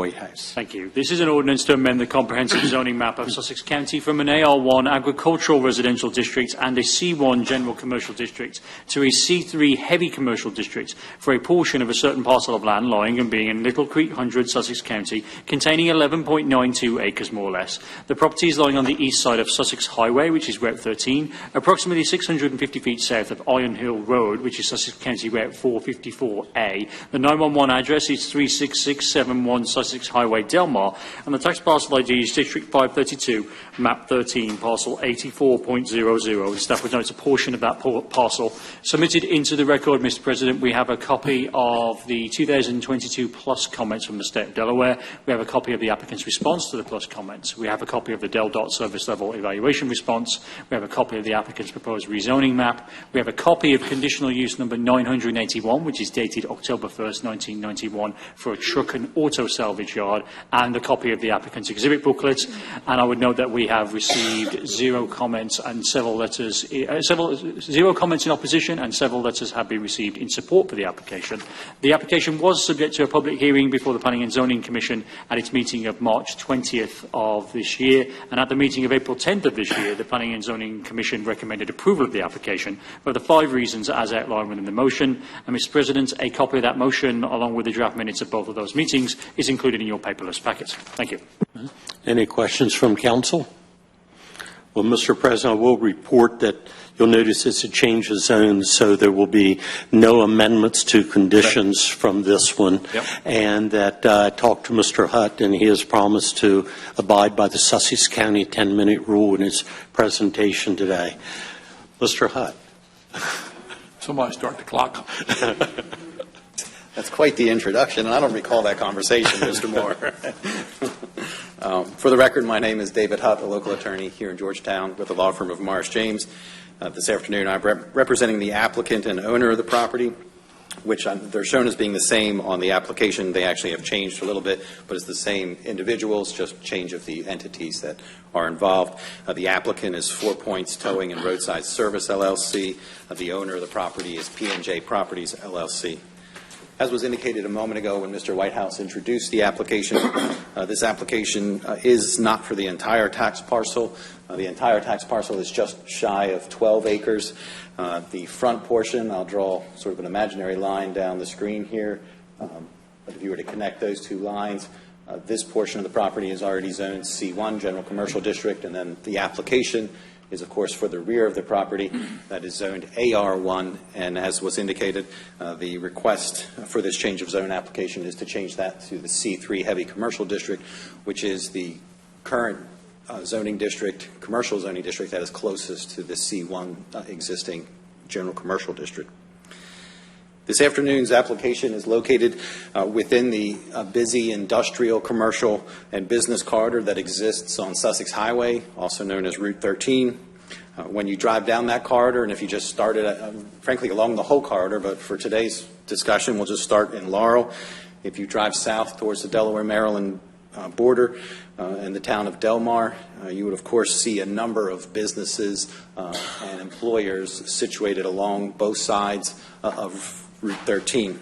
Whitehouse. Thank you. This is an ordinance to amend the comprehensive zoning map of Sussex County from an AR-1 agricultural residential district and a C-1 general commercial district to a C-3 heavy commercial district for a portion of a certain parcel of land lying and being in Little Creek 100, Sussex County, containing 11.92 acres more or less. The property is lying on the east side of Sussex Highway, which is Route 13, approximately 650 feet south of Iron Hill Road, which is Sussex County Route 454A. The 911 address is 36671 Sussex Highway, Delmar, and the tax parcel ID is District 532, Map 13, Parcel 84.00. Staff would note it's a portion of that parcel. Submitted into the record, Mr. President, we have a copy of the 2022 plus comments from the State of Delaware. We have a copy of the applicant's response to the plus comments. We have a copy of the DEL.DOT service level evaluation response. We have a copy of the applicant's proposed rezoning map. We have a copy of conditional use number 981, which is dated October 1st, 1991, for a truck and auto salvage yard, and a copy of the applicant's exhibit booklet. And I would note that we have received 0 comments and several letters, 0 comments in opposition, and several letters have been received in support for the application. The application was subject to a public hearing before the Planning and Zoning Commission at its meeting of March 20th of this year, and at the meeting of April 10th of this year, the Planning and Zoning Commission recommended approval of the application for the 5 reasons as outlined within the motion. And, Mr. President, a copy of that motion, along with the draft minutes of both of those meetings, is included in your paperless packets. Thank you. Any questions from Council? Well, Mr. President, I will report that you'll notice it's a change of zone, so there will be no amendments to conditions from this one. Yep. And that I talked to Mr. Hutt, and he has promised to abide by the Sussex County 10-minute rule in his presentation today. Mr. Hutt. Somebody start the clock. That's quite the introduction, and I don't recall that conversation, Mr. Moore. For the record, my name is David Hutt, a local attorney here in Georgetown with the law firm of Morris James. This afternoon, I'm representing the applicant and owner of the property, which they're shown as being the same on the application. They actually have changed a little bit, but it's the same individuals, just change of the entities that are involved. The applicant is 4 Points Towing and Roadside Service, LLC. The owner of the property is P&J Properties, LLC. As was indicated a moment ago when Mr. Whitehouse introduced the application, this application is not for the entire tax parcel. The entire tax parcel is just shy of 12 acres. The front portion, I'll draw sort of an imaginary line down the screen here. But if you were to connect those 2 lines, this portion of the property is already zoned C1, General Commercial District, and then the application is, of course, for the rear of the property that is zoned AR-1, and as was indicated, the request for this change of zone application is to change that to the C3 Heavy Commercial District, which is the current zoning district, commercial zoning district that is closest to the C1 existing General Commercial District. This afternoon's application is located within the busy industrial, commercial, and business corridor that exists on Sussex Highway, also known as Route 13. When you drive down that corridor, and if you just started, frankly, along the whole corridor, but for today's discussion, we'll just start in Laurel. If you drive south towards the Delaware-Maryland border in the town of Delmar, you would, of course, see a number of businesses and employers situated along both sides of Route 13.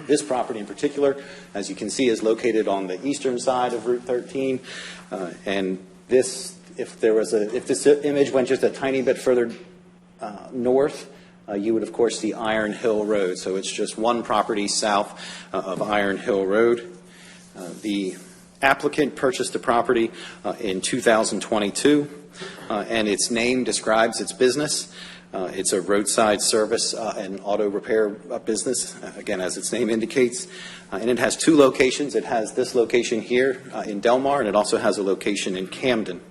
This property in particular, as you can see, is located on the eastern side of Route 13, and this, if this image went just a tiny bit further north, you would, of course, see Iron Hill Road. So it's just one property south of Iron Hill Road. The applicant purchased the property in 2022, and its name describes its business. It's a roadside service and auto repair business, again, as its name indicates. And it has 2 locations. It has this location here in Delmar, and it also has a location in Camden.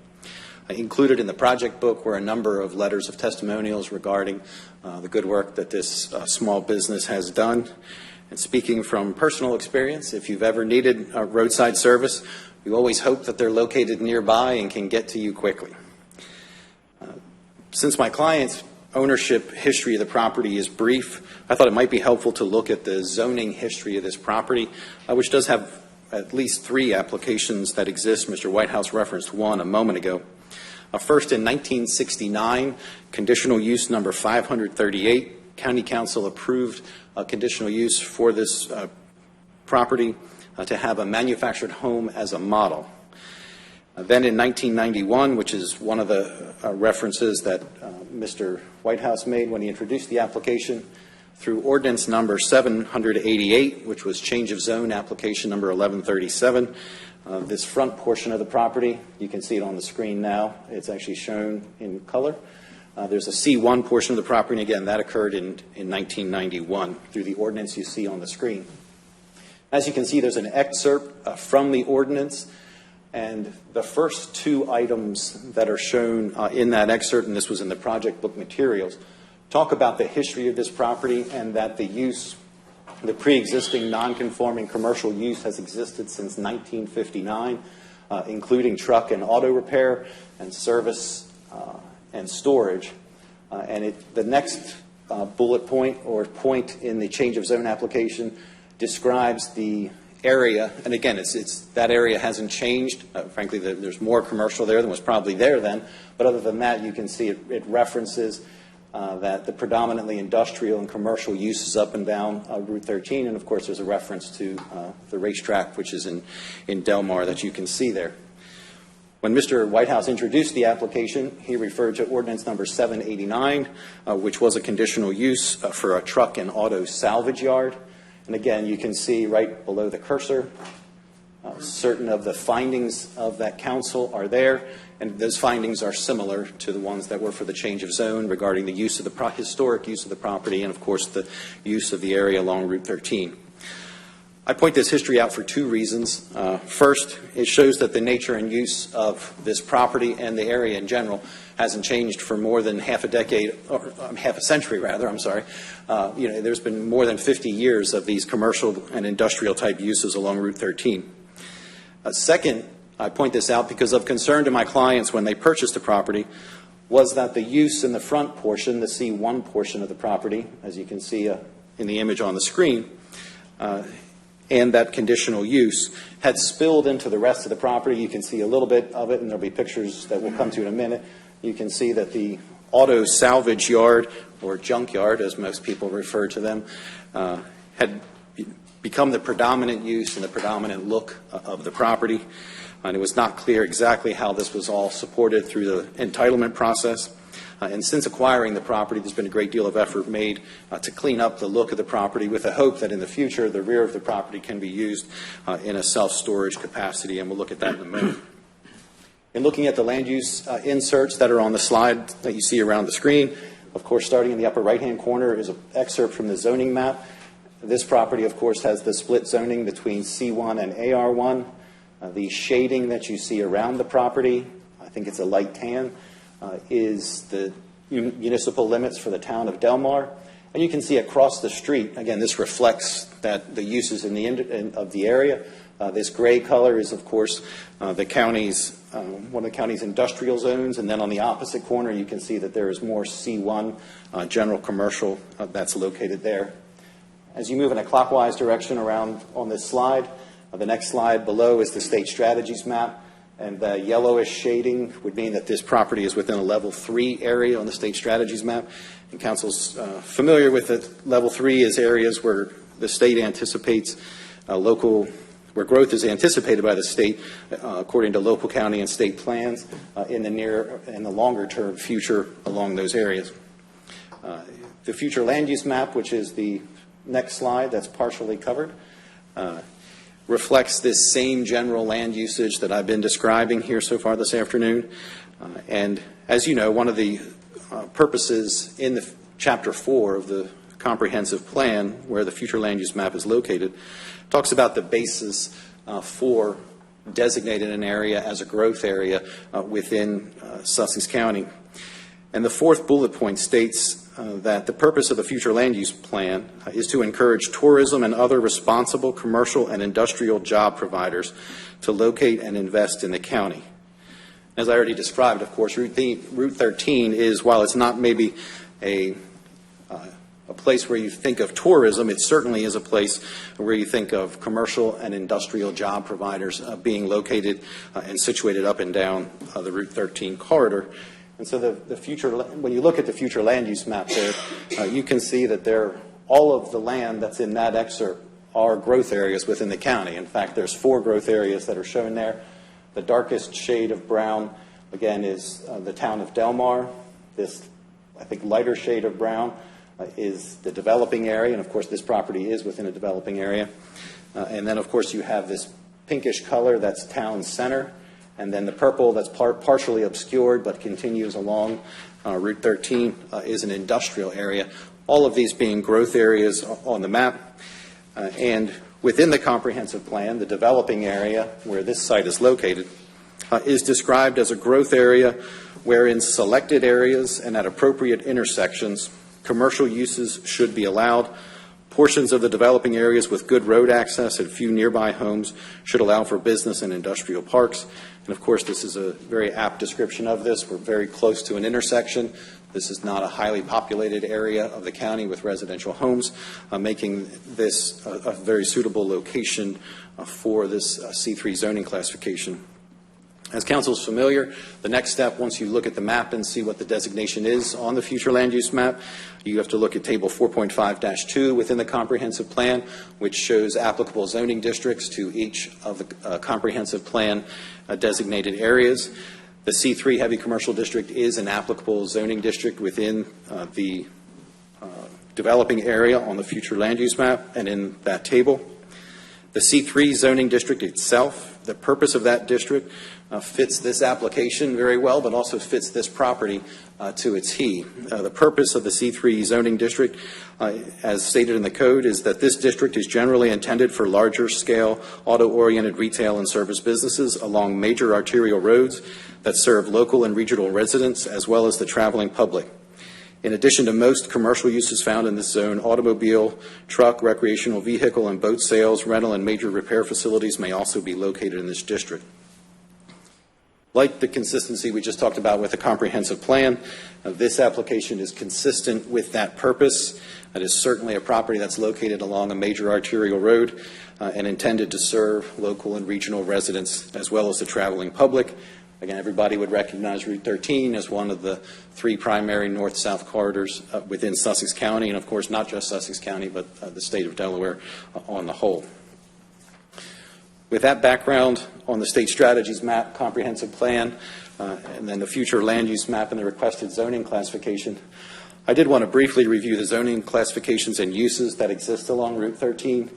Included in the project book were a number of letters of testimonials regarding the good work that this small business has done. And speaking from personal experience, if you've ever needed a roadside service, you always hope that they're located nearby and can get to you quickly. Since my client's ownership history of the property is brief, I thought it might be helpful to look at the zoning history of this property, which does have at least 3 applications that exist. Mr. Whitehouse referenced one a moment ago. First, in 1969, conditional use number 538, County Council approved conditional use for this property to have a manufactured home as a model. Then in 1991, which is one of the references that Mr. Whitehouse made when he introduced the application, through ordinance number 788, which was change of zone application number 1137, this front portion of the property, you can see it on the screen now, it's actually shown in color. There's a C1 portion of the property, and again, that occurred in 1991 through the ordinance you see on the screen. As you can see, there's an excerpt from the ordinance, and the first two items that are shown in that excerpt, and this was in the project book materials, talk about the history of this property and that the use, the pre-existing non-conforming commercial use has existed since 1959, including truck and auto repair and service and storage. The next bullet point or point in the change of zone application describes the area, and again, it's that area hasn't changed. Frankly, there's more commercial there than was probably there then, but other than that, you can see it references that the predominantly industrial and commercial uses up and down Route 13, and of course there's a reference to the racetrack, which is in Delmar, that you can see there. When Mr. Whitehouse introduced the application, he referred to ordinance number 789, which was a conditional use for a truck and auto salvage yard. And again, you can see right below the cursor, certain of the findings of that council are there, and those findings are similar to the ones that were for the change of zone regarding the use of the historic use of the property and, of course, the use of the area along Route 13. I point this history out for two reasons. First, it shows that the nature and use of this property and the area in general hasn't changed for more than half a decade, or half a century rather, I'm sorry. There's been more than 50 years of these commercial and industrial type uses along Route 13. Second, I point this out because of concern to my clients when they purchased the property was that the use in the front portion, the C1 portion of the property, as you can see in the image on the screen, and that conditional use had spilled into the rest of the property. You can see a little bit of it, and there'll be pictures that we'll come to in a minute. You can see that the auto salvage yard, or junkyard as most people refer to them, had become the predominant use and the predominant look of the property. And it was not clear exactly how this was all supported through the entitlement process. And since acquiring the property, there's been a great deal of effort made to clean up the look of the property with the hope that in the future the rear of the property can be used in a self-storage capacity, and we'll look at that in a minute. In looking at the land use inserts that are on the slide that you see around the screen, of course, starting in the upper right-hand corner is an excerpt from the zoning map. This property, of course, has the split zoning between C1 and AR-1. The shading that you see around the property, I think it's a light tan, is the municipal limits for the town of Delmar. And you can see across the street, again, this reflects that the uses of the area. This gray color is, of course, the county's, one of the county's industrial zones, and then on the opposite corner you can see that there is more C1 general commercial that's located there. As you move in a clockwise direction around on this slide, the next slide below is the state strategies map, and the yellowish shading would mean that this property is within a level 3 area on the state strategies map. And council's familiar with it. Level 3 is areas where the state anticipates where growth is anticipated by the state according to local, county, and state plans in the near and the longer term future along those areas. The future land use map, which is the next slide that's partially covered, reflects this same general land usage that I've been describing here so far this afternoon. And as you know, one of the purposes in the Chapter 4 of the comprehensive plan, where the future land use map is located, talks about the basis for designating an area as a growth area within Sussex County. And the fourth bullet point states that the purpose of the future land use plan is to encourage tourism and other responsible commercial and industrial job providers to locate and invest in the county. As I already described, of course, Route 13 is, while it's not maybe a place where you think of tourism, it certainly is a place where you think of commercial and industrial job providers being located and situated up and down the Route 13 corridor. And so the future, when you look at the future land use map there, you can see that all of the land that's in that excerpt are growth areas within the county. In fact, there's 4 growth areas that are shown there. The darkest shade of brown, again, is the town of Delmar. This, I think, lighter shade of brown is the developing area, and of course this property is within a developing area. And then, of course, you have this pinkish color, that's town center, and then the purple that's partially obscured but continues along Route 13 is an industrial area. All of these being growth areas on the map. And within the comprehensive plan, the developing area where this site is located is described as a growth area where in selected areas and at appropriate intersections, commercial uses should be allowed. Portions of the developing areas with good road access and few nearby homes should allow for business and industrial parks. And of course, this is a very apt description of this. We're very close to an intersection. This is not a highly populated area of the county with residential homes, making this a very suitable location for this C3 zoning classification. As council is familiar, the next step, once you look at the map and see what the designation is on the future land use map, you have to look at table 4.5-2 within the comprehensive plan, which shows applicable zoning districts to each of the comprehensive plan designated areas. The C3 heavy commercial district is an applicable zoning district within the developing area on the future land use map and in that table. The C3 zoning district itself, the purpose of that district fits this application very well, but also fits this property to a T. The purpose of the C3 zoning district, as stated in the code, is that this district is generally intended for larger scale auto-oriented retail and service businesses along major arterial roads that serve local and regional residents as well as the traveling public. In addition to most commercial uses found in this zone, automobile, truck, recreational vehicle, and boat sales, rental, and major repair facilities may also be located in this district. Like the consistency we just talked about with the comprehensive plan, this application is consistent with that purpose. It is certainly a property that's located along a major arterial road and intended to serve local and regional residents as well as the traveling public. Again, everybody would recognize Route 13 as one of the 3 primary north-south corridors within Sussex County, and of course not just Sussex County, but the state of Delaware on the whole. With that background on the state strategies map, comprehensive plan, and then the future land use map and the requested zoning classification, I did want to briefly review the zoning classifications and uses that exist along Route 13.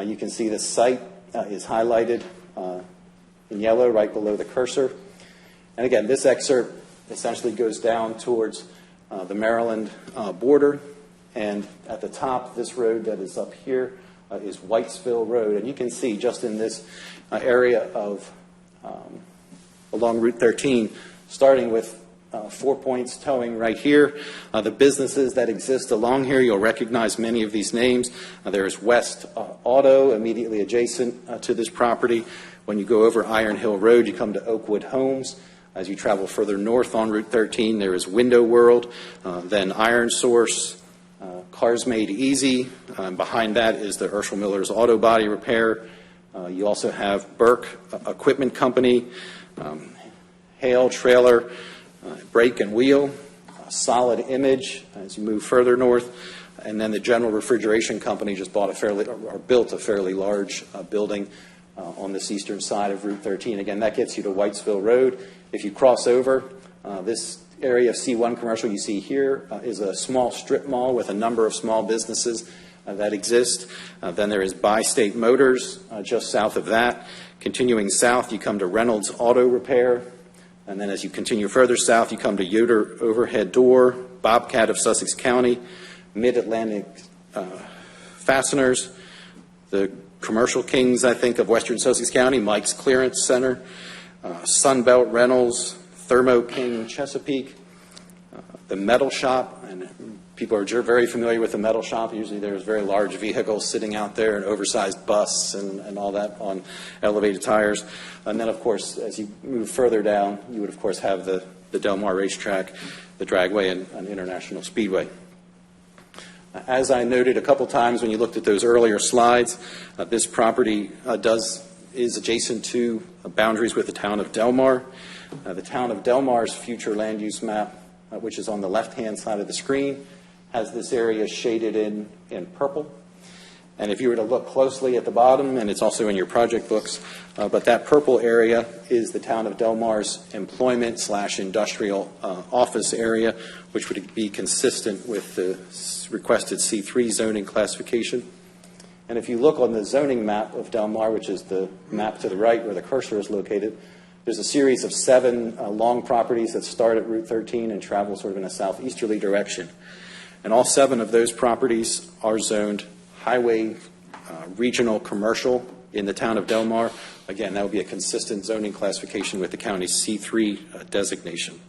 You can see the site is highlighted in yellow right below the cursor. And again, this excerpt essentially goes down towards the Maryland border. And at the top, this road that is up here is Whitesville Road. And you can see just in this area of along Route 13, starting with 4 Points Towing right here, the businesses that exist along here, you'll recognize many of these names. There is West Auto immediately adjacent to this property. When you go over Iron Hill Road, you come to Oakwood Homes. As you travel further north on Route 13, there is Window World, then Iron Source, Cars Made Easy. Behind that is the Urshel Miller's Auto Body Repair. You also have Burke Equipment Company, Hale Trailer, Brake and Wheel, Solid Image as you move further north, and then the General Refrigeration Company just built a fairly large building on this eastern side of Route 13. Again, that gets you to Whitesville Road. If you cross over, this area of C1 commercial you see here is a small strip mall with a number of small businesses that exist. Then there is Bi-State Motors just south of that. Continuing south, you come to Reynolds Auto Repair. And then as you continue further south, you come to Yoder Overhead Door, Bobcat of Sussex County, Mid-Atlantic Fasteners, the Commercial Kings, I think, of Western Sussex County, Mike's Clearance Center, Sunbelt Reynolds, Thermo King Chesapeake, the Metal Shop, and people are very familiar with the Metal Shop. Usually there's very large vehicles sitting out there, an oversized bus and all that on elevated tires. And then, of course, as you move further down, you would, of course, have the Delmar Racetrack, the Dragway, and International Speedway. As I noted a couple times when you looked at those earlier slides, this property is adjacent to boundaries with the town of Delmar. The town of Delmar's future land use map, which is on the left-hand side of the screen, has this area shaded in purple. And if you were to look closely at the bottom, and it's also in your project books, but that purple area is the town of Delmar's employment/industrial office area, which would be consistent with the requested C3 zoning classification. And if you look on the zoning map of Delmar, which is the map to the right where the cursor is located, there's a series of 7 long properties that start at Route 13 and travel sort of in a southeasterly direction. And all 7 of those properties are zoned highway regional commercial in the town of Delmar. Again, that would be a consistent zoning classification with the county's C3 designation.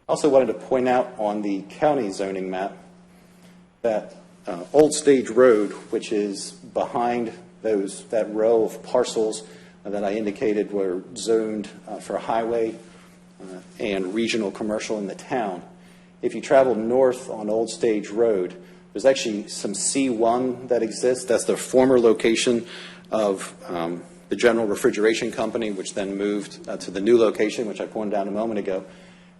Also wanted to point out on the county zoning map that Old Stage Road, which is behind that row of parcels that I indicated were zoned for highway and regional commercial in the town. If you travel north on Old Stage Road, there's actually some C1 that exists. That's the former location of the General Refrigeration Company, which then moved to the new location, which I pointed out a moment ago.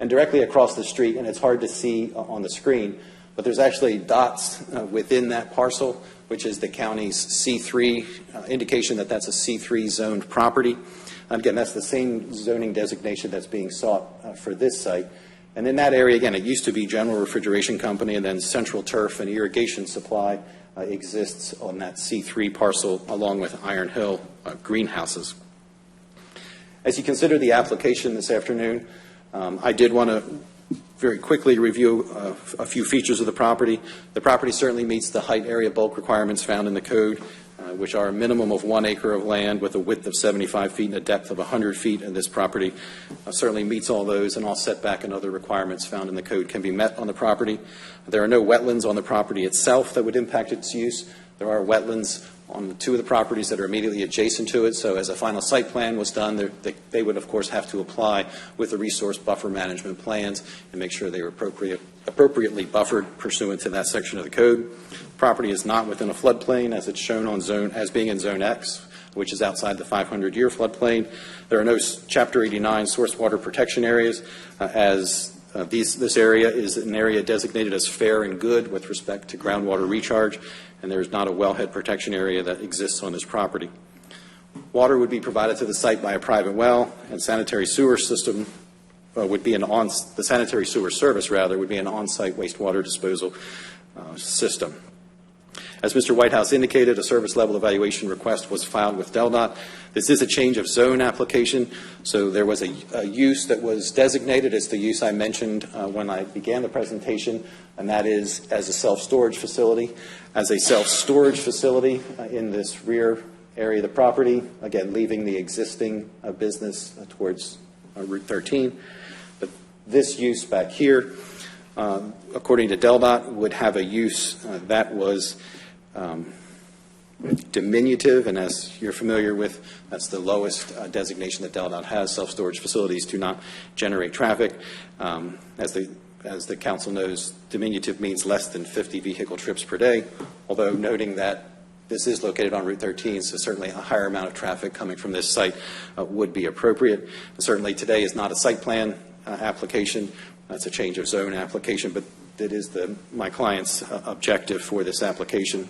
And directly across the street, and it's hard to see on the screen, but there's actually dots within that parcel, which is the county's C3 indication that that's a C3 zoned property. Again, that's the same zoning designation that's being sought for this site. And in that area, again, it used to be General Refrigeration Company, and then Central Turf and Irrigation Supply exists on that C3 parcel, along with Iron Hill greenhouses. As you consider the application this afternoon, I did want to very quickly review a few features of the property. The property certainly meets the height area bulk requirements found in the code, which are a minimum of 1 acre of land with a width of 75 feet and a depth of 100 feet. And this property certainly meets all those, and all setback and other requirements found in the code can be met on the property. There are no wetlands on the property itself that would impact its use. There are wetlands on 2 of the properties that are immediately adjacent to it. So as a final site plan was done, they would, of course, have to apply with the resource buffer management plans and make sure they were appropriately buffered pursuant to that section of the code. Property is not within a floodplain, as it's shown on as being in Zone X, which is outside the 500-year floodplain. There are no Chapter 89 source water protection areas, this area is an area designated as fair and good with respect to groundwater recharge, and there is not a wellhead protection area that exists on this property. Water would be provided to the site by a private well, and sanitary sewer system would be the sanitary sewer service would be an on-site wastewater disposal system. As Mr. Whitehouse indicated, a service level evaluation request was filed with DelDOT. This is a change of zone application, so there was a use that was designated as the use I mentioned when I began the presentation, and that is as a self-storage facility. As a self-storage facility in this rear area of the property, again, leaving the existing business towards Route 13. But this use back here, according to DelDOT, would have a use that was diminutive, and as you're familiar with, that's the lowest designation that DelDOT has. Self-storage facilities do not generate traffic. As the council knows, diminutive means less than 50 vehicle trips per day, although noting that this is located on Route 13, so certainly a higher amount of traffic coming from this site would be appropriate. And certainly today is not a site plan application. That's a change of zone application, but that is my client's objective for this application.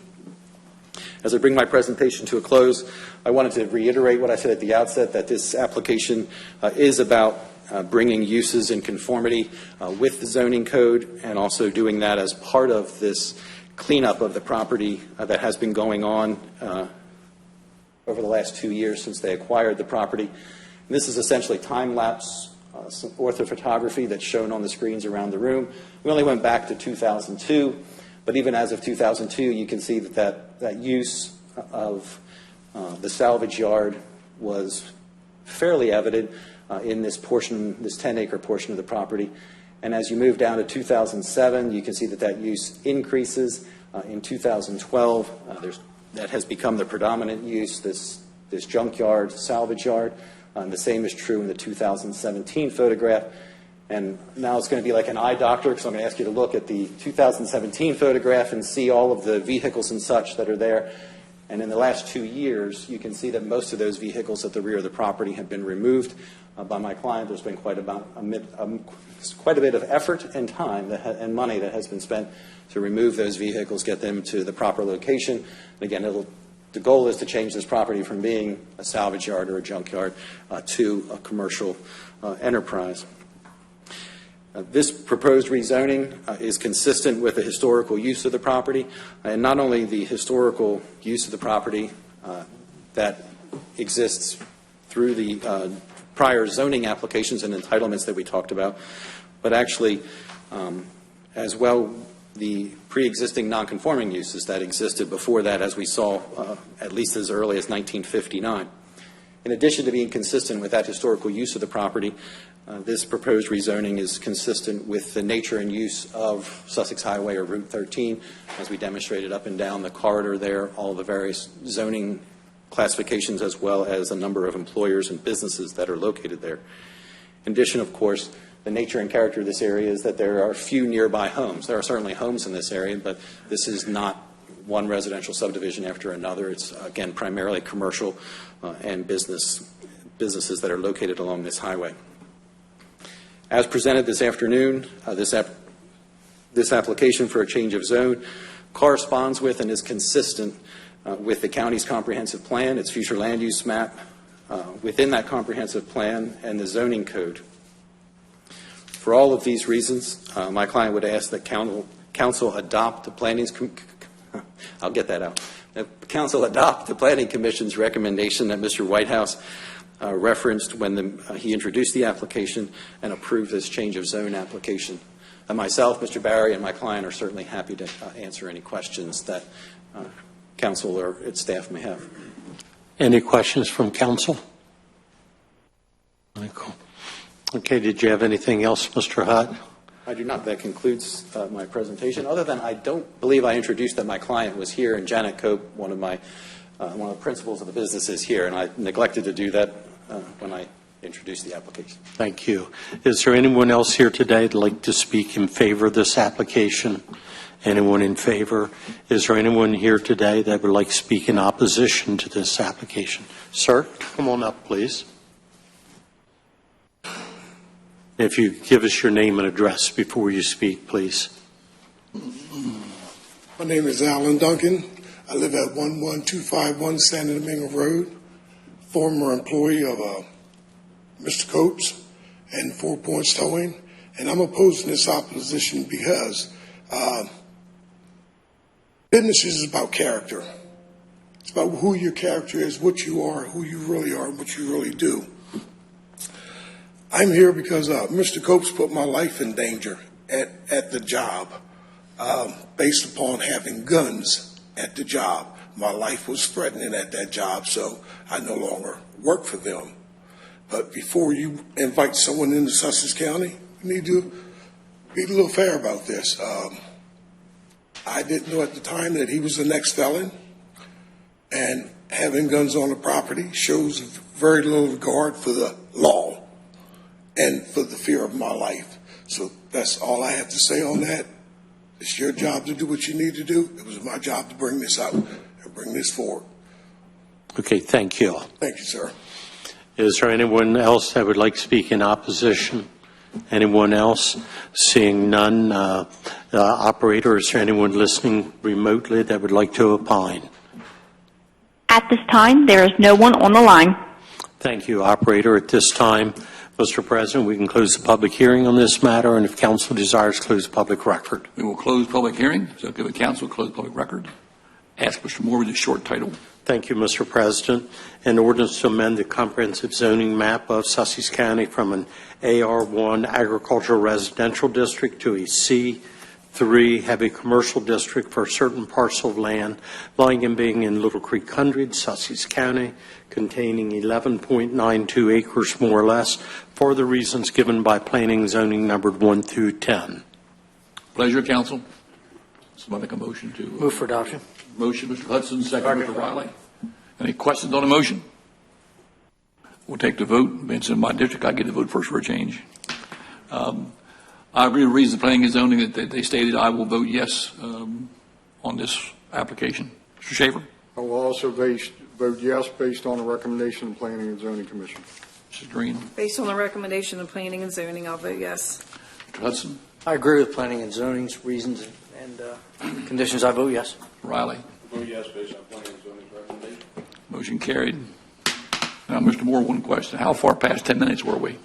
As I bring my presentation to a close, I wanted to reiterate what I said at the outset, that this application is about bringing uses in conformity with the zoning code, and also doing that as part of this cleanup of the property that has been going on over the last 2 years since they acquired the property. And this is essentially time-lapse orthophotography that's shown on the screens around the room. We only went back to 2002, but even as of 2002, you can see that use of the salvage yard was fairly evident in this portion, this 10-acre portion of the property. And as you move down to 2007, you can see that use increases. In 2012, that has become the predominant use, this junkyard, salvage yard. The same is true in the 2017 photograph. And now it's going to be like an eye doctor, because I'm going to ask you to look at the 2017 photograph and see all of the vehicles and such that are there. And in the last 2 years, you can see that most of those vehicles at the rear of the property have been removed by my client. There's been quite a bit of effort and time and money that has been spent to remove those vehicles, get them to the proper location. And again, the goal is to change this property from being a salvage yard or a junkyard to a commercial enterprise. This proposed rezoning is consistent with the historical use of the property, and not only the historical use of the property that exists through the prior zoning applications and entitlements that we talked about, but actually as well the pre-existing non-conforming uses that existed before that, as we saw at least as early as 1959. In addition to being consistent with that historical use of the property, this proposed rezoning is consistent with the nature and use of Sussex Highway or Route 13, as we demonstrated up and down the corridor there, all the various zoning classifications as well as a number of employers and businesses that are located there. In addition, of course, the nature and character of this area is that there are few nearby homes. There are certainly homes in this area, but this is not one residential subdivision after another. It's, again, primarily commercial and businesses that are located along this highway. As presented this afternoon, this application for a change of zone corresponds with and is consistent with the county's comprehensive plan, its future land use map, within that comprehensive plan, and the zoning code. For all of these reasons, my client would ask that council adopt the Council adopt the Planning Commission's recommendation that Mr. Whitehouse referenced when he introduced the application and approved this change of zone application. And myself, Mr. Barry, and my client are certainly happy to answer any questions that council or its staff may have. Any questions from council? Okay, did you have anything else, Mr. Hutt? I do not. That concludes my presentation, other than I don't believe I introduced that my client was here, and Janet Cope, one of the principals of the business, is here, and I neglected to do that when I introduced the application. Thank you. Is there anyone else here today that'd like to speak in favor of this application? Anyone in favor? Is there anyone here today that would like to speak in opposition to this application? Sir, come on up, please. If you give us your name and address before you speak, please. My name is Alan Duncan. I live at 11251 San Domingo Road, former employee of Mr. Coates and 4 Points Towing, and I'm opposing this opposition because business is about character. It's about who your character is, what you are, who you really are, what you really do. I'm here because Mr. Coates put my life in danger at the job based upon having guns at the job. My life was threatening at that job, so I no longer work for them. But before you invite someone into Sussex County, you need to be a little fair about this. I didn't know at the time that he was the next felon, and having guns on the property shows very little regard for the law and for the fear of my life. So that's all I have to say on that. It's your job to do what you need to do. It was my job to bring this out and bring this forward. Okay, thank you. Thank you, sir. Is there anyone else that would like to speak in opposition? Anyone else? Seeing none, operator, is there anyone listening remotely that would like to opine? At this time, there is no one on the line. Thank you, operator. At this time, Mr. President, we can close the public hearing on this matter, and if council desires, close the public record. We will close public hearing. So give the council close public record. Ask Mr. Moore with a short title. Thank you, Mr. President. An ordinance to amend the comprehensive zoning map of Sussex County from an AR-1 agricultural residential district to a C-3 heavy commercial district for a certain parcel of land lying and being in Little Creek Hundred, Sussex County, containing 11.92 acres more or less, for the reasons given by planning and zoning numbered 1 through 10. Pleasure, council. Somebody make a motion to Move for adoption. Motion, Mr. Hudson, second, Mr. Riley. Any questions on the motion? We'll take the vote. It's in my district. I get the vote first for a change. I agree with the reasons planning and zoning that they stated. I will vote yes on this application. Mr. Schaefer? I will also vote yes based on the recommendation of the Planning and Zoning Commission. Mrs. Green? Based on the recommendation of Planning and Zoning, I'll vote yes. Mr. Hudson? I agree with planning and zoning's reasons and conditions. I vote yes. Riley? Vote yes based on planning and zoning's recommendation. Motion carried. Now, Mr. Moore, one question. How far past 10 minutes were we?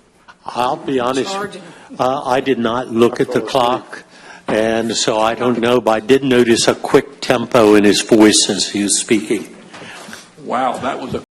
I'll be honest, Charging. I did not look at the clock, and so I don't know, but I did notice a quick tempo in his voice as he was speaking. Wow, that was a